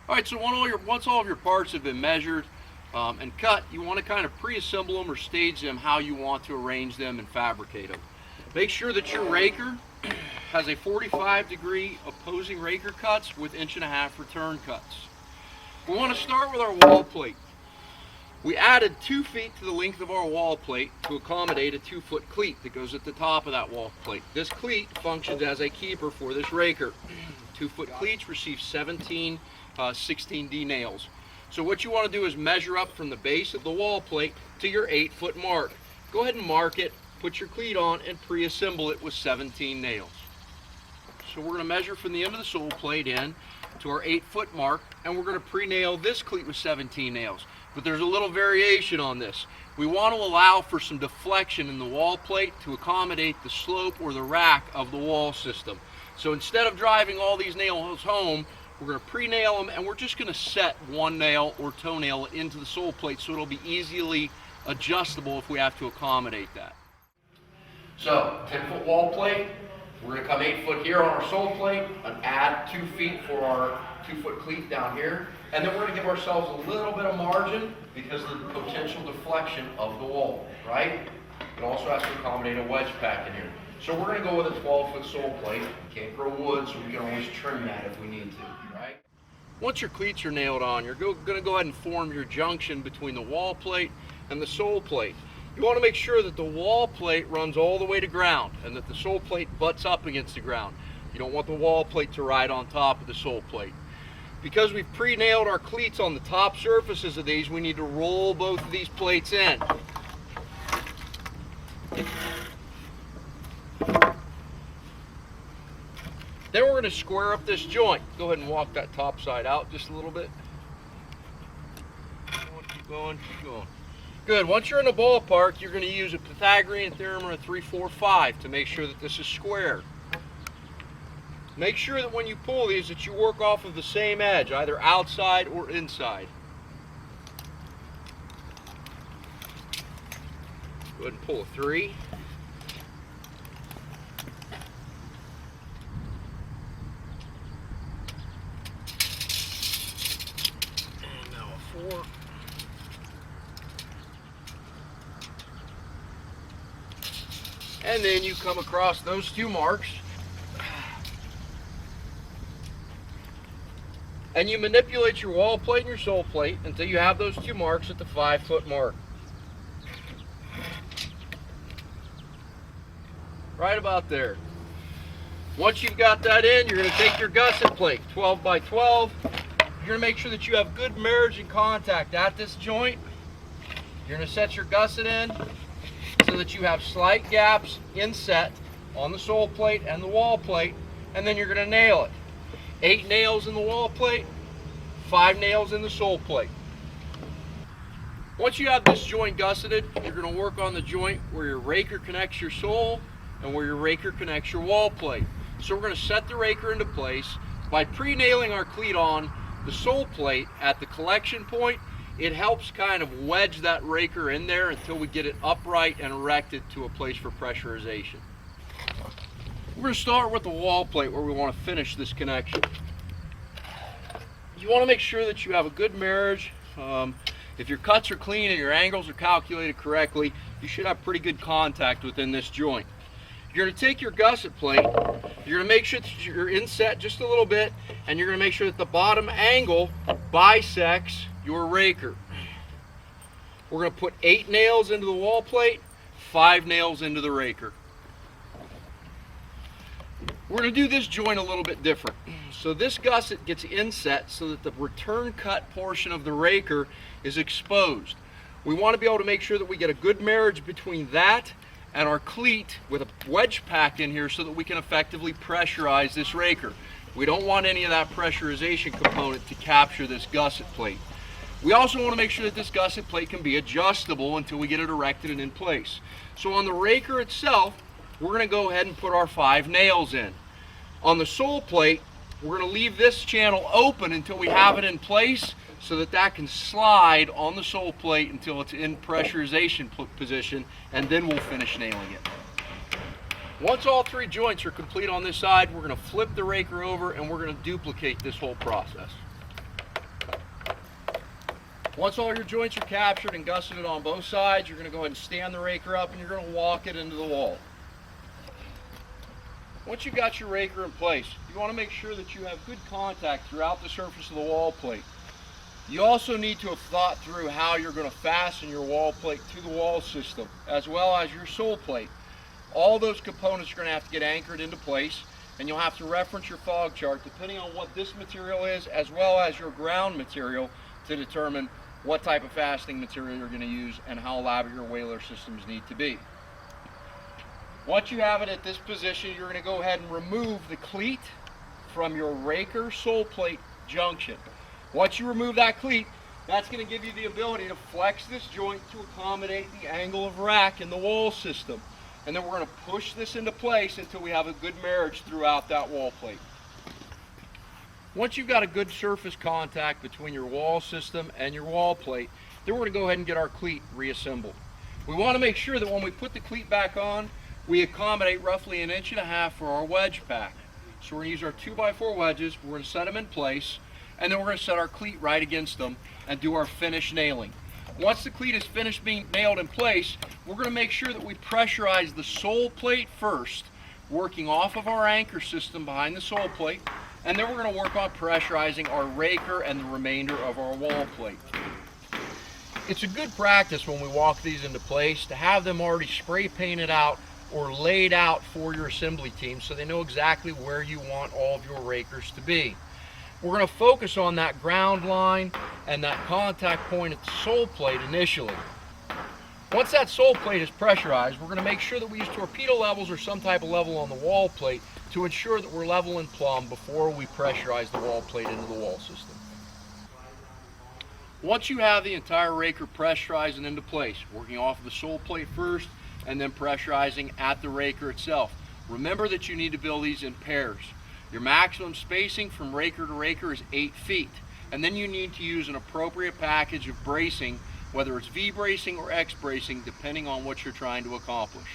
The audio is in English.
All right, so once all of your parts have been measured and cut, you want to kind of pre-assemble them or stage them how you want to arrange them and fabricate them. Make sure that your raker has a 45-degree opposing raker cuts with 1.5-inch return cuts. We want to start with our wall plate. We added 2 feet to the length of our wall plate to accommodate a 2-foot cleat that goes at the top of that wall plate. This cleat functions as a keeper for this raker. 2-foot cleats receive 17 16D nails. So what you want to do is measure up from the base of the wall plate to your 8-foot mark. Go ahead and mark it, put your cleat on, and pre-assemble it with 17 nails. So we're going to measure from the end of the sole plate in to our 8-foot mark, and we're going to pre-nail this cleat with 17 nails. But there's a little variation on this. We want to allow for some deflection in the wall plate to accommodate the slope or the rack of the wall system. So instead of driving all these nails home, we're going to pre-nail them, and we're just going to set one nail or toenail into the sole plate so it'll be easily adjustable if we have to accommodate that. So 10-foot wall plate, we're going to come 8 foot here on our sole plate and add 2 feet for our 2-foot cleat down here. And then we're going to give ourselves a little bit of margin because of the potential deflection of the wall, right? It also has to accommodate a wedge pack in here. So we're going to go with a 12-foot sole plate. We can't grow wood, so we can always trim that if we need to, right? Once your cleats are nailed on, you're going to go ahead and form your junction between the wall plate and the sole plate. You want to make sure that the wall plate runs all the way to ground and that the sole plate butts up against the ground. You don't want the wall plate to ride on top of the sole plate. Because we've pre-nailed our cleats on the top surfaces of these, we need to roll both of these plates in. Then we're going to square up this joint. Go ahead and walk that top side out just a little bit. Keep going, keep going. Good. Once you're in the ballpark, you're going to use a Pythagorean theorem or a 3, 4, 5 to make sure that this is square. Make sure that when you pull these that you work off of the same edge, either outside or inside. Go ahead and pull a 3. And now a 4. And then you come across those 2 marks and you manipulate your wall plate and your sole plate until you have those 2 marks at the 5-foot mark. Right about there. Once you've got that in, you're going to take your gusset plate, 12 by 12. You're going to make sure that you have good marriage and contact at this joint. You're going to set your gusset in so that you have slight gaps inset on the sole plate and the wall plate, and then you're going to nail it. 8 nails in the wall plate, 5 nails in the sole plate. Once you have this joint gusseted, you're going to work on the joint where your raker connects your sole and where your raker connects your wall plate. So we're going to set the raker into place by pre-nailing our cleat on the sole plate at the collection point. It helps kind of wedge that raker in there until we get it upright and erected to a place for pressurization. We're going to start with the wall plate where we want to finish this connection. You want to make sure that you have a good marriage. If your cuts are clean and your angles are calculated correctly, you should have pretty good contact within this joint. You're going to take your gusset plate, you're going to make sure that you're inset just a little bit, and you're going to make sure that the bottom angle bisects your raker. We're going to put 8 nails into the wall plate, 5 nails into the raker. We're going to do this joint a little bit different. So this gusset gets inset so that the return cut portion of the raker is exposed. We want to be able to make sure that we get a good marriage between that and our cleat with a wedge pack in here so that we can effectively pressurize this raker. We don't want any of that pressurization component to capture this gusset plate. We also want to make sure that this gusset plate can be adjustable until we get it erected and in place. So on the raker itself, we're going to go ahead and put our 5 nails in. On the sole plate, we're going to leave this channel open until we have it in place so that that can slide on the sole plate until it's in pressurization position, and then we'll finish nailing it. Once all 3 joints are complete on this side, we're going to flip the raker over and we're going to duplicate this whole process. Once all your joints are captured and gusseted on both sides, you're going to go ahead and stand the raker up and you're going to walk it into the wall. Once you've got your raker in place, you want to make sure that you have good contact throughout the surface of the wall plate. You also need to have thought through how you're going to fasten your wall plate to the wall system, as well as your sole plate. All those components are going to have to get anchored into place, and you'll have to reference your fog chart depending on what this material is, as well as your ground material, to determine what type of fastening material you're going to use and how elaborate your whaler systems need to be. Once you have it at this position, you're going to go ahead and remove the cleat from your raker sole plate junction. Once you remove that cleat, that's going to give you the ability to flex this joint to accommodate the angle of rack in the wall system. And then we're going to push this into place until we have a good marriage throughout that wall plate. Once you've got a good surface contact between your wall system and your wall plate, then we're going to go ahead and get our cleat reassembled. We want to make sure that when we put the cleat back on, we accommodate roughly 1.5 inches for our wedge pack. So we're going to use our 2x4 wedges, we're going to set them in place, and then we're going to set our cleat right against them and do our finish nailing. Once the cleat is finished being nailed in place, we're going to make sure that we pressurize the sole plate first, working off of our anchor system behind the sole plate, and then we're going to work on pressurizing our raker and the remainder of our wall plate. It's a good practice when we walk these into place to have them already spray painted out or laid out for your assembly team so they know exactly where you want all of your rakers to be. We're going to focus on that ground line and that contact point at the sole plate initially. Once that sole plate is pressurized, we're going to make sure that we use torpedo levels or some type of level on the wall plate to ensure that we're level and plumb before we pressurize the wall plate into the wall system. Once you have the entire raker pressurized and into place, working off of the sole plate first and then pressurizing at the raker itself, remember that you need to build these in pairs. Your maximum spacing from raker to raker is 8 feet, and then you need to use an appropriate package of bracing, whether it's V bracing or X bracing, depending on what you're trying to accomplish.